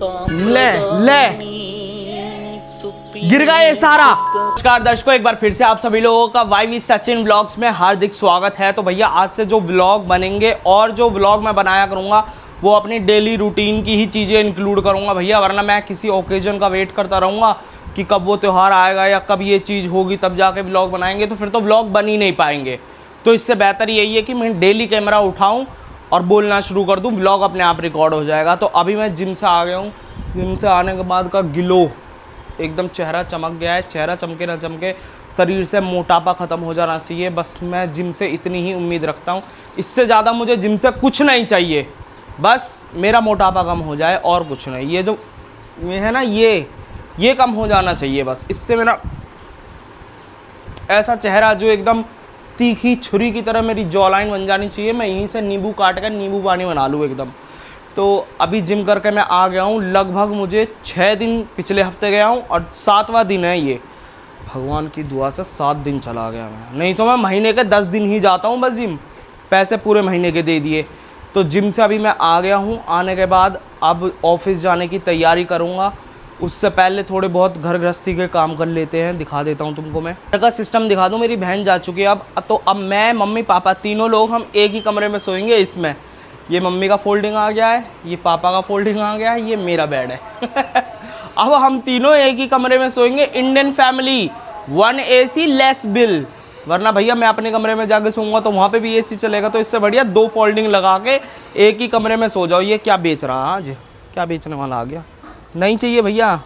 ले ले गिर गया ये सारा। नमस्कार दर्शकों, एक बार फिर से आप सभी लोगों का वाईवी सचिन व्लॉग्स में हार्दिक स्वागत है। तो भैया आज से जो व्लॉग बनेंगे और जो व्लॉग मैं बनाया करूंगा वो अपनी डेली रूटीन की ही चीज़ें इंक्लूड करूंगा भैया, वरना मैं किसी ओकेजन का वेट करता रहूँगा कि कब वो त्यौहार आएगा या कब ये चीज़ होगी तब जाके व्लॉग बनाएंगे, तो फिर तो व्लॉग बन ही नहीं पाएंगे। तो इससे बेहतर यही है कि मैं डेली कैमरा उठाऊँ और बोलना शुरू कर दूँ, व्लॉग अपने आप रिकॉर्ड हो जाएगा। तो अभी मैं जिम से आ गया हूँ, जिम से आने के बाद का ग्लो एकदम चेहरा चमक गया है। चेहरा चमके ना चमके, शरीर से मोटापा ख़त्म हो जाना चाहिए, बस मैं जिम से इतनी ही उम्मीद रखता हूँ। इससे ज़्यादा मुझे जिम से कुछ नहीं चाहिए, बस मेरा मोटापा कम हो जाए और कुछ नहीं। ये जो ये है ना, ये कम हो जाना चाहिए बस। इससे मेरा ऐसा चेहरा जो एकदम तीखी छुरी की तरह मेरी जॉ लाइन बन जानी चाहिए, मैं यहीं से नींबू काट कर नींबू पानी बना लूँ एकदम। तो अभी जिम करके मैं आ गया हूँ, लगभग मुझे 6 दिन पिछले हफ्ते गया हूँ और 7वां दिन है ये। भगवान की दुआ से 7 दिन चला गया मैं, नहीं तो मैं महीने के 10 दिन ही जाता हूँ बस जिम, पैसे पूरे महीने के दे दिए। तो जिम से अभी मैं आ गया हूँ, आने के बाद अब ऑफिस जाने की तैयारी करूँगा। उससे पहले थोड़े बहुत घर गृहस्थी के काम कर लेते हैं, दिखा देता हूँ तुमको। मैं घर का सिस्टम दिखा दूँ। मेरी बहन जा चुकी है अब, तो अब मैं मम्मी पापा तीनों लोग हम एक ही कमरे में सोएंगे। इसमें ये मम्मी का फोल्डिंग आ गया है, ये पापा का फोल्डिंग आ गया है, ये मेरा बेड है अब हम तीनों एक ही कमरे में सोएंगे। Indian family, 1 AC less bill, वरना भैया मैं अपने कमरे में जाके सोऊंगा तो वहाँ पे भी AC चलेगा। तो इससे बढ़िया 2 फोल्डिंग लगा के एक ही कमरे में सो जाओ। ये क्या बेच रहा है आज, क्या बेचने वाला आ गया, नहीं चाहिए भैया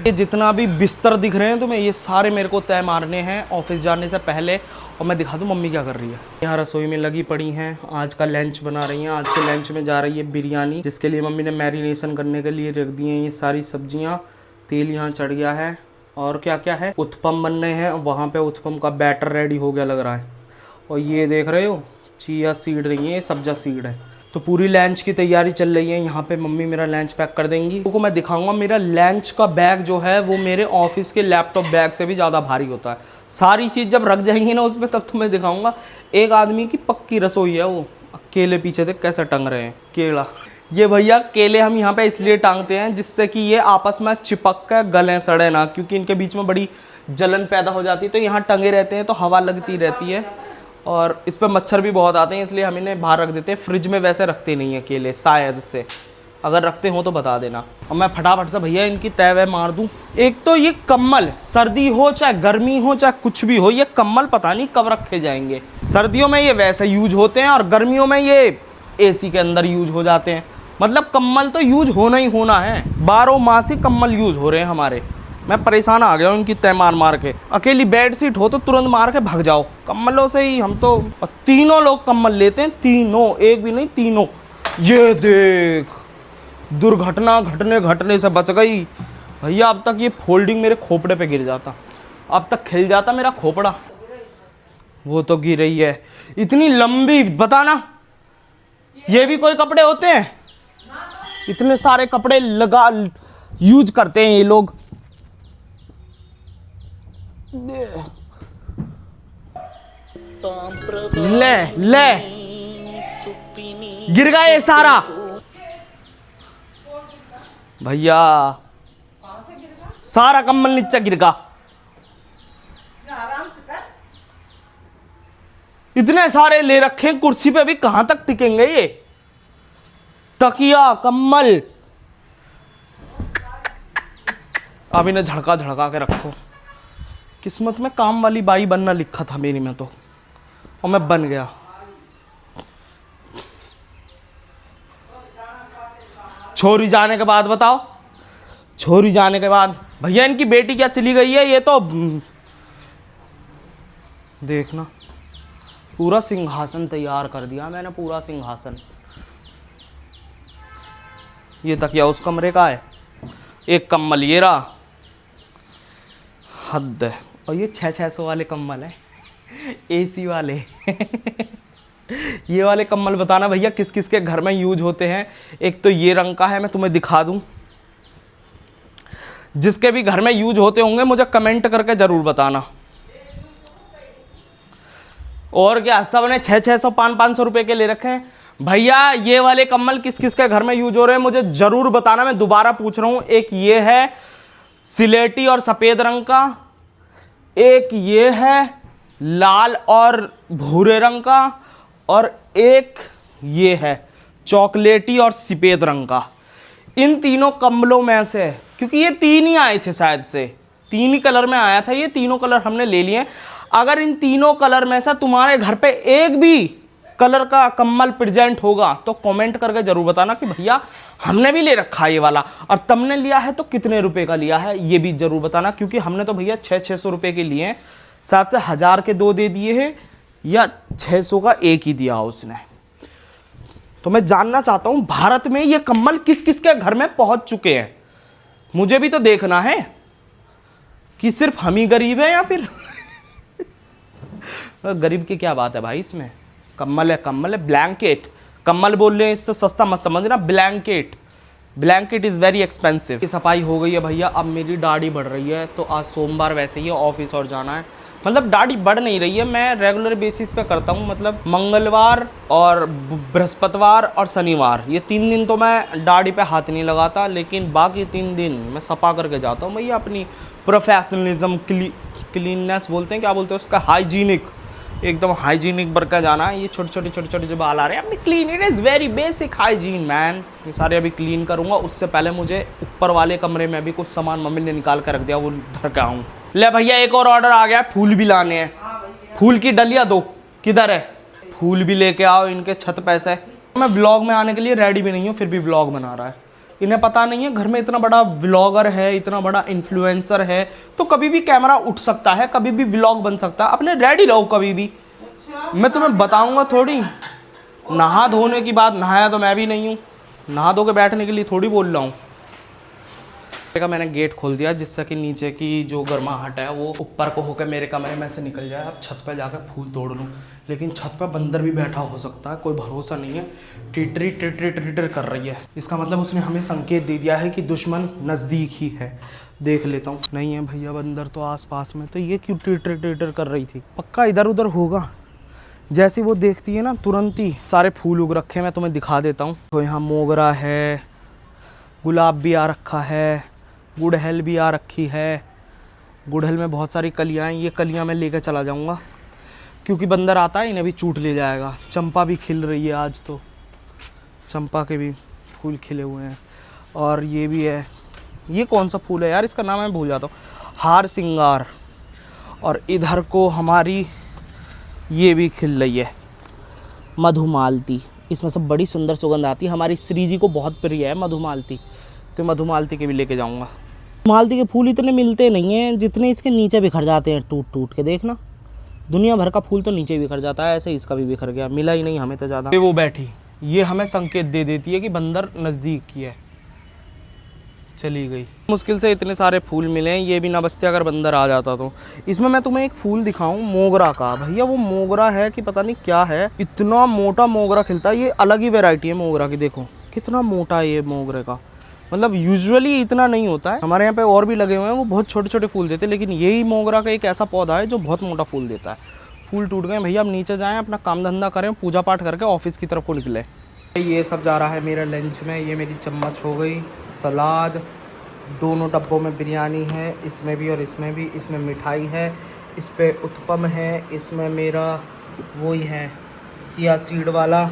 ये जितना भी बिस्तर दिख रहे हैं तुम्हें, ये सारे मेरे को तय मारने हैं ऑफिस जाने से पहले। और मैं दिखा दूँ मम्मी क्या कर रही है। यहाँ रसोई में लगी पड़ी हैं, आज का लंच बना रही हैं। आज के लंच में जा रही है बिरयानी, जिसके लिए मम्मी ने मैरिनेशन करने के लिए रख दी हैं ये सारी सब्जियाँ। तेल यहाँ चढ़ गया है और क्या क्या है, उत्पम बनने हैं। वहाँ पे उत्पम का बैटर रेडी हो गया लग रहा है। और ये देख रहे हो चिया सीड रही है, सब्जा सीड है। तो पूरी लंच की तैयारी चल रही है यहाँ पे। मम्मी मेरा लंच पैक कर देंगी। तो मैं दिखाऊंगा मेरा लंच का बैग जो है वो मेरे ऑफिस के लैपटॉप बैग से भी ज़्यादा भारी होता है। सारी चीज़ जब रख जाएंगी ना उसमें, तब तो मैं दिखाऊंगा। एक आदमी की पक्की रसोई है वो। केले पीछे देख कैसे टंग रहे हैं, केला। ये भैया केले हम यहाँ पे इसलिए टांगते हैं जिससे कि ये आपस में चिपक कर गलें सड़े ना, क्योंकि इनके बीच में बड़ी जलन पैदा हो जाती है। तो यहाँ टंगे रहते हैं तो हवा लगती रहती है और इस पर मच्छर भी बहुत आते हैं, इसलिए हम इन्हें बाहर रख देते हैं। फ्रिज में वैसे रखते नहीं है केले, शायद से, अगर रखते हो तो बता देना। और मैं फटाफट से भैया इनकी तय वह मार दूँ। एक तो ये कम्बल, सर्दी हो चाहे गर्मी हो चाहे कुछ भी हो, ये कम्बल पता नहीं कब रखे जाएंगे। सर्दियों में ये वैसे यूज होते हैं और गर्मियों में ये AC के अंदर यूज हो जाते हैं। मतलब कम्बल तो यूज होना ही होना है, 12 मास ही कम्बल यूज हो रहे हैं हमारे। मैं परेशान आ गया हूँ इनकी तय मार के। अकेली बेड शीट हो तो तुरंत मार के भाग जाओ, कम्बलों से ही हम तो। तीनों लोग कम्बल लेते हैं, तीनों, एक भी नहीं, तीनों। ये देख, दुर्घटना घटने से बच गई भैया। अब तक ये फोल्डिंग मेरे खोपड़े पे गिर जाता, अब तक खिल जाता मेरा खोपड़ा। वो तो गिर रही है इतनी लंबी, बताना ये भी कोई कपड़े होते हैं? इतने सारे कपड़े लगा यूज करते हैं ये लोग। ले ले गिर गया ये सारा भैया, सारा कम्बल नीचे गिर गया। इतने सारे ले रखे कुर्सी पे भी, कहां तक टिकेंगे ये? तकिया, कम्बल, अब इन्हें झड़का के रखो। किस्मत में काम वाली बाई बनना लिखा था मेरी में तो, और मैं बन गया। छोरी जाने के बाद बताओ, छोरी जाने के बाद भैया इनकी बेटी क्या चली गई है। ये तो देखना, पूरा सिंहासन तैयार कर दिया मैंने, पूरा सिंहासन। ये तकिया उस कमरे का है, एक कम्बल ये रहा, हद है। और ये 600 वाले कम्बल है, AC वाले ये वाले कम्बल बताना भैया किस किस के घर में यूज होते हैं। एक तो ये रंग का है, मैं तुम्हें दिखा दूं। जिसके भी घर में यूज होते होंगे मुझे कमेंट करके जरूर बताना। और क्या, सब ने 600-500 रुपए के ले रखे हैं। भैया ये वाले कम्बल किस किस के घर में यूज हो रहे हैं मुझे जरूर बताना, मैं दोबारा पूछ रहा हूं। एक ये है सिलेटी और सफेद रंग का, एक ये है लाल और भूरे रंग का, और एक ये है चॉकलेटी और सफेद रंग का। इन तीनों कम्बलों में से, क्योंकि ये तीन ही आए थे शायद से, तीन ही कलर में आया था, ये तीनों कलर हमने ले लिए। अगर इन तीनों कलर में से तुम्हारे घर पे एक भी कलर का कम्बल प्रेजेंट होगा तो कमेंट करके जरूर बताना कि भैया हमने भी ले रखा है ये वाला, और तुमने लिया है तो कितने रुपए का लिया है ये भी जरूर बताना, क्योंकि हमने तो भैया 600 रुपए के लिए हैं, साथ से 1000 के 2 दे दिए हैं या 600 का एक ही दिया उसने। तो मैं जानना चाहता हूं भारत में ये कम्बल किस किस के घर में पहुंच चुके हैं, मुझे भी तो देखना है कि सिर्फ हम ही गरीब हैं या फिर गरीब की क्या बात है भाई, इसमें कम्बल है ब्लैंकेट, कम्बल बोल रहे हैं इससे सस्ता मत समझना, ब्लैंकेट इज़ वेरी एक्सपेंसिव। सफाई हो गई है भैया, अब मेरी दाढ़ी बढ़ रही है, तो आज सोमवार वैसे ही ऑफिस और जाना है, मतलब दाढ़ी बढ़ नहीं रही है, मैं रेगुलर बेसिस पे करता हूँ, मतलब मंगलवार और बृहस्पतिवार और शनिवार, ये 3 दिन तो मैं दाढ़ी पे हाथ नहीं लगाता, लेकिन बाकी 3 दिन मैं सफा करके जाता हूँ भैया, अपनी प्रोफेशनलिज्म क्लीननेस बोलते हैं, क्या बोलते हैं उसका, हाइजीनिक, एकदम हाइजीनिक बरका जाना है। ये छोटे छोटे जो बाल आ रहे हैं अपनी clean, it is very basic hygiene man, ये सारे अभी क्लीन करूँगा। उससे पहले मुझे ऊपर वाले कमरे में भी कुछ सामान मम्मी ने निकाल कर रख दिया, वो धर के आऊँ। ले भैया एक और ऑर्डर आ गया, फूल भी लाने हैं, फूल की डलिया दो, किधर है, फूल भी लेके आओ, इनके छत पे से। मैं व्लॉग में आने के लिए रेडी भी नहीं हूँ, फिर भी व्लॉग बना रहा है, इन्हें पता नहीं है घर में इतना बड़ा व्लॉगर है, इतना बड़ा इन्फ्लुएंसर है, तो कभी भी कैमरा उठ सकता है, कभी भी व्लॉग बन सकता है, अपने रेडी रहो कभी भी। मैं तुम्हें बताऊंगा थोड़ी, नहा धोने की बात, नहाया तो मैं भी नहीं हूँ, नहा धो के बैठने के लिए थोड़ी बोल रहा हूँ। मैंने गेट खोल दिया जिससे कि नीचे की जो गर्माहट है वो ऊपर को होकर मेरे कमरे में से निकल जाए। अब छत पर जाकर फूल तोड़ लूँ, लेकिन छत पर बंदर भी बैठा हो सकता है, कोई भरोसा नहीं है। टिटर कर रही है, इसका मतलब उसने हमें संकेत दे दिया है कि दुश्मन नज़दीक ही है। देख लेता हूँ, नहीं है भैया बंदर तो आसपास में, तो ये क्यों टिटर कर रही थी, पक्का इधर उधर होगा। जैसी वो देखती है ना तुरंत ही सारे फूल उग रखे हैं, मैं तुम्हें दिखा देता हूँ। तो यहाँ मोगरा है, गुलाब भी आ रखा है, गुड़हल भी आ रखी है, गुड़हल में बहुत सारी कलियाँ हैं, ये कलियाँ मैं लेकर चला जाऊँगा क्योंकि बंदर आता है इन्हें भी चूट ले जाएगा। चंपा भी खिल रही है आज, तो चंपा के भी फूल खिले हुए हैं। और ये भी है, ये कौन सा फूल है यार, इसका नाम मैं भूल जाता हूँ, हार सिंगार। और इधर को हमारी ये भी खिल रही है मधुमालती, इसमें सब बड़ी सुंदर सुगंध आती है, हमारी श्री जी को बहुत प्रिय है मधुमालती, तो मधुमालती के भी लेके जाऊंगा। मधुमालती के फूल इतने मिलते नहीं हैं जितने इसके नीचे बिखर जाते हैं, टूट टूट के देखना, दुनिया भर का फूल तो नीचे बिखर जाता है, ऐसे इसका भी बिखर गया, मिला ही नहीं हमें तो ज़्यादा। वो बैठी, ये हमें संकेत दे देती है कि बंदर नज़दीक की है, चली गई। मुश्किल से इतने सारे फूल मिले हैं, ये भी ना बचते अगर बंदर आ जाता तो। इसमें मैं तुम्हें एक फूल दिखाऊं मोगरा का, भैया वो मोगरा है कि पता नहीं क्या है, इतना मोटा मोगरा खिलता है, ये अलग ही वैरायटी है मोगरा की, देखो कितना मोटा है ये मोगरे का, मतलब यूजुअली इतना नहीं होता है, हमारे यहाँ पे और भी लगे हुए हैं वो बहुत छोटे छोटे फूल देते हैं, लेकिन यही मोगरा का एक ऐसा पौधा है जो बहुत मोटा फूल देता है। फूल टूट गए भैया, अब नीचे जाएँ, अपना काम धंधा करें, पूजा पाठ करके ऑफिस की तरफ को निकले। ये सब जा रहा है मेरा लंच में, ये मेरी चम्मच हो गई, सलाद, दोनों डब्बों में बिरयानी है, इसमें भी और इसमें भी, इसमें मिठाई है, इस पे उत्पम है, इसमें मेरा वही है चिया सीड वाला,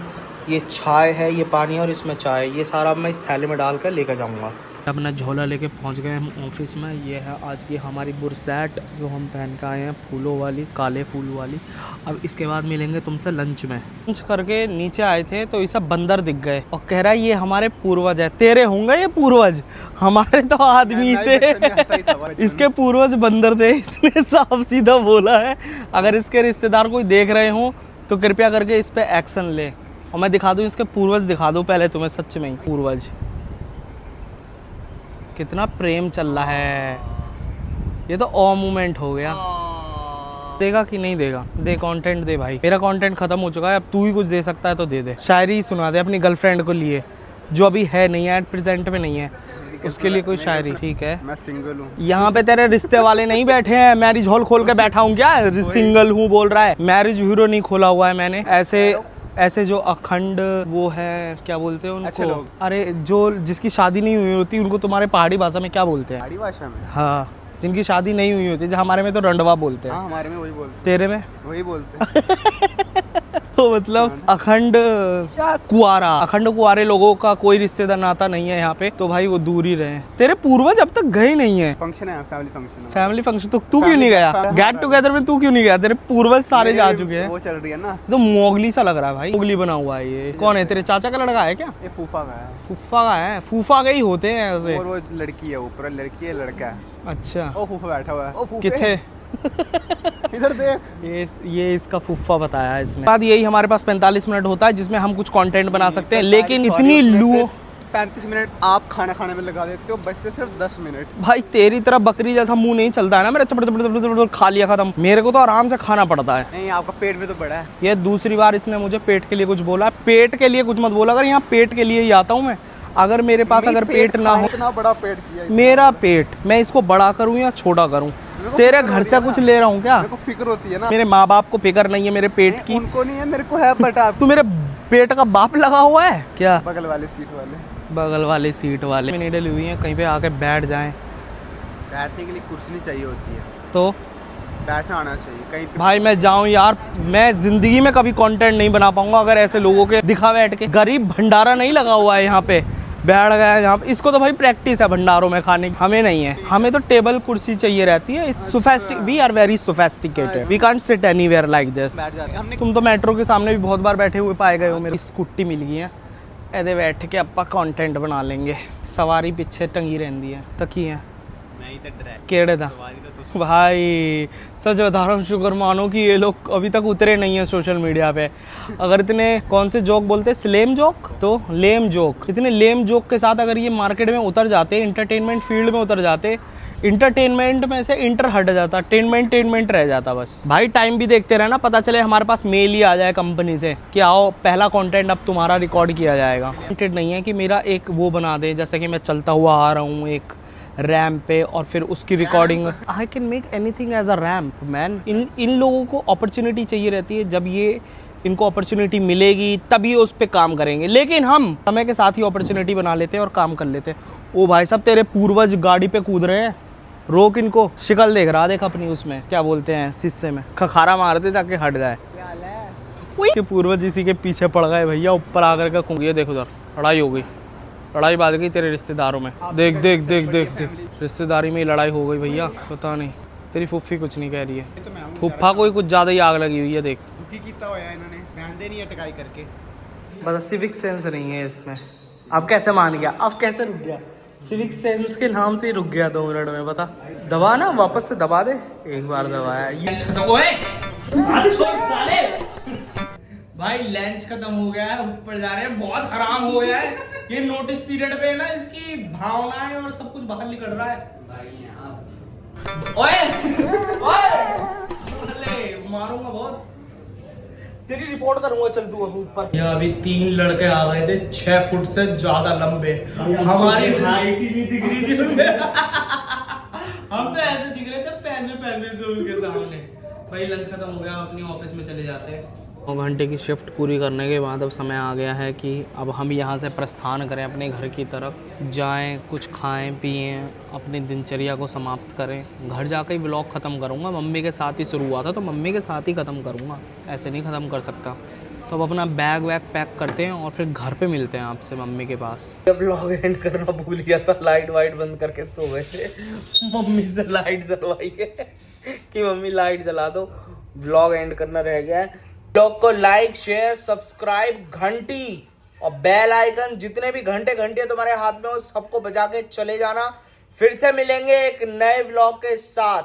ये चाय है, ये पानी और इसमें चाय, ये सारा मैं इस थैले में डाल कर लेकर जाऊँगा। अपना झोला लेके पहुंच गए हम ऑफिस में। ये है आज की हमारी बुरसैट जो हम पहन के आए हैं, फूलों वाली, काले फूल वाली। अब इसके बाद मिलेंगे तुमसे लंच में। लंच करके नीचे आए थे तो ये सब बंदर दिख गए और कह रहा है ये हमारे पूर्वज है। तेरे होंगे ये पूर्वज, हमारे तो आदमी थे, इसके पूर्वज बंदर थे, इसने साफ सीधा बोला है। अगर इसके रिश्तेदार कोई देख रहे हो तो कृपया करके इस पर एक्शन ले। और मैं दिखा दूँ इसके पूर्वज, दिखा दूँ पहले तुम्हें सच में ही पूर्वज, कितना प्रेम चल रहा है। ये तो ओ मोमेंट हो गया। देगा कि नहीं देगा? दे कंटेंट दे भाई, मेरा कंटेंट खत्म हो चुका है, अब तू ही कुछ दे सकता है तो दे दे। शायरी सुना दे अपनी गर्लफ्रेंड को लिए, जो अभी है नहीं है, एट प्रेजेंट में नहीं है, उसके लिए कोई शायरी। ठीक है, मैं सिंगल हूँ। यहाँ पे तेरे रिश्ते वाले नहीं बैठे हैं, मैरिज हॉल खोल के बैठा हूँ क्या? सिंगल हूँ बोल रहा है, मैरिज ब्यूरो नहीं खोला हुआ है मैंने। ऐसे ऐसे जो अखंड वो है, क्या बोलते हैं उनको? अच्छे लोग। अरे जो जिसकी शादी नहीं हुई होती उनको तुम्हारे पहाड़ी भाषा में क्या बोलते हैं? पहाड़ी भाषा में? हाँ, जिनकी शादी नहीं हुई होती, जो हमारे में तो रंडवा बोलते हैं। हाँ, हमारे में वही बोलते तेरे में? हैं, वही बोलते हैं। तो मतलब अखंड क्या कुआरा, अखंड कुआरे लोगों का कोई रिश्तेदार नाता नहीं है यहाँ पे, तो भाई वो दूर ही रहे। तेरे पूर्वज अब तक गए नहीं है? फंक्शन है, फैमिली फंक्शन है। फैमिली फंक्शन तो तू क्यों नहीं गया? गेट टुगेदर में तू क्यों नहीं गया? तेरे पूर्वज सारे जा चुके हैं। वो चल रही है ना। तो मोगली सा लग रहा है भाई, मोगली बना हुआ है ये। कौन है, तेरे चाचा का लड़का है क्या? ये फूफा का है। फूफा का है? फूफा के ही होते हैं ऐसे। और वो लड़की है, ऊपर लड़की है, लड़का है। अच्छा, ओ फूफा बैठा हुआ है। ओ फूफे, किथे? इधर देख। ये इसका फुफ्फा बताया है इसने। बाद यही हमारे पास 45 मिनट होता है जिसमें हम कुछ कंटेंट बना सकते हैं, लेकिन इतनी लू 35 मिनट आप खाना खाने में लगा देते हो, बचते सिर्फ 10 मिनट। भाई तेरी तरह बकरी जैसा मुंह नहीं चलता है ना मेरा, चपड़ चपड़ चपड़ चपड़ खा लिया खत्म। मेरे को तो आराम से खाना पड़ता है। नहीं, आपका पेट भी तो बड़ा है। ये दूसरी बार इसने मुझे पेट के लिए कुछ बोला। पेट के लिए कुछ मत बोला, अगर यहाँ पेट के लिए ही आता हूँ मैं। अगर मेरे पास अगर पेट ना हो, इतना बड़ा पेट किया मेरा पेट, मैं इसको बड़ा करूँ या छोटा करूँ? तेरे घर से कुछ ले रहा हूँ क्या? मेरे को फिक्र होती है ना। मेरे माँ बाप को फिक्र नहीं है मेरे पेट की? उनको नहीं है, मेरे को है। बटा तू मेरे पेट का बाप लगा हुआ है क्या? बगल वाले सीट वाले, बगल वाली सीट वाले में डली हुई हैं, कहीं पे आके बैठ जाएं। बैठने के लिए कुर्सी नहीं चाहिए होती है, तो बैठना आना चाहिए कहीं पे। भाई मैं जाऊं यार, मैं जिंदगी में कभी कंटेंट नहीं बना पाऊंगा अगर ऐसे लोगों के दिखा बैठ के। गरीब भंडारा नहीं लगा हुआ है यहाँ पे, बैठ गया है यहाँ पे। इसको तो भाई प्रैक्टिस है भंडारों में खाने की, हमें नहीं है। हमें तो टेबल कुर्सी चाहिए रहती है। We are very sophisticated, we can't sit anywhere like this. बैठ जाते हैं हमने। तुम तो मेट्रो के सामने भी बहुत बार बैठे हुए पाए गए हो। मेरी स्कूटी मिल गई है, ऐसे बैठ के अपा कंटेंट बना लेंगे। सवारी पीछे टंगी रहती है तकी है केड़े था भाई। सच बता रहा हूँ, शुक्र मानो कि ये लोग अभी तक उतरे नहीं है सोशल मीडिया पे। अगर इतने कौन से जोक बोलते हैं, स्लेम जोक, तो लेम जोक, इतने लेम जोक के साथ अगर ये मार्केट में उतर जाते, इंटरटेनमेंट फील्ड में उतर जाते, इंटरटेनमेंट में से इंटर हट जाता, टेनमेंट रह जाता बस। भाई टाइम भी देखते रहना, पता चले हमारे पास मेल ही आ जाए कंपनी से कि आओ पहला कंटेंट अब तुम्हारा रिकॉर्ड किया जाएगा। कंटेंट नहीं है कि मेरा एक वो बना दे, जैसे कि मैं चलता हुआ आ रहा हूँ एक रैम्प पे और फिर उसकी recording. I can make anything as a ramp man. इन लोगों को अपॉर्चुनिटी चाहिए रहती है, जब ये इनको अपॉर्चुनिटी मिलेगी तभी उस पर काम करेंगे। लेकिन हम समय के साथ ही अपॉर्चुनिटी बना लेते हैं और काम कर लेते हैं। ओ भाई साहब, तेरे पूर्वज गाड़ी पे कूद रहे हैं, रोक इनको। शिकल देख रहा, देख अपनी उसमें क्या बोलते हैं शीशे में, खखारा मारते ताकि हट जाए। के पूर्वज इसी के पीछे पड़ गए भैया, ऊपर आकर के खूंगिए। देखो उधर लड़ाई हो गई, लड़ाई बात गई तेरे रिश्तेदारों में। देख देख देख देख देख, रिश्तेदारी में ही लड़ाई हो गई भैया। पता नहीं तेरी फुफ्फी कुछ नहीं कह रही है, फुफ्फा को ही कुछ ज़्यादा ही आग लगी हुई है। देख दुखी कितना होया इन्होंने, पहनते नहीं है टकाई करके। बस सिविक सेंस नहीं है इसमें। अब कैसे मान गया, अब कैसे रुक गया? सिविक सेंस के नाम से ही रुक गया 2 मिनट में। बता, दबा ना, वापस से दबा दे। एक बार दबाया ये भाई, लंच खत्म हो गया है, ऊपर जा रहे हैं, बहुत हराम हो गया है। ये नोटिस पीरियड पे ना इसकी भावनाएं और सब कुछ बाहर निकल रहा है भाई। ओए ओए, मारूंगा बहुत, तेरी रिपोर्ट करूंगा। चल तू अब ऊपर। ये अभी 3 लड़के आ गए थे 6 फुट से ज्यादा लंबे, हमारी हाइट ही नहीं दिख रही थी उनमें। हम तो ऐसे दिख रहे थे पहनने से उनके सामने। भाई लंच खत्म हो गया, अपनी ऑफिस में चले जाते हैं। 9 घंटे की शिफ्ट पूरी करने के बाद अब समय आ गया है कि अब हम यहाँ से प्रस्थान करें, अपने घर की तरफ जाएं, कुछ खाएं पिएं, अपनी दिनचर्या को समाप्त करें। घर जाकर ही व्लॉग ख़त्म करूँगा। मम्मी के साथ ही शुरू हुआ था तो मम्मी के साथ ही ख़त्म करूँगा, ऐसे नहीं ख़त्म कर सकता। तो अब अपना बैग वैग पैक करते हैं और फिर घर पे मिलते हैं आपसे मम्मी के पास। जब व्लॉग एंड करना भूल गया था, लाइट वाइट बंद करके सो गए थे। मम्मी से लाइट जलवाई है कि मम्मी लाइट जला दो, व्लॉग एंड करना रह गया है। ब्लॉग को लाइक शेयर सब्सक्राइब, घंटी और बेल आइकन, जितने भी घंटे तुम्हारे हाथ में हो सबको बजा के चले जाना। फिर से मिलेंगे एक नए व्लॉग के साथ।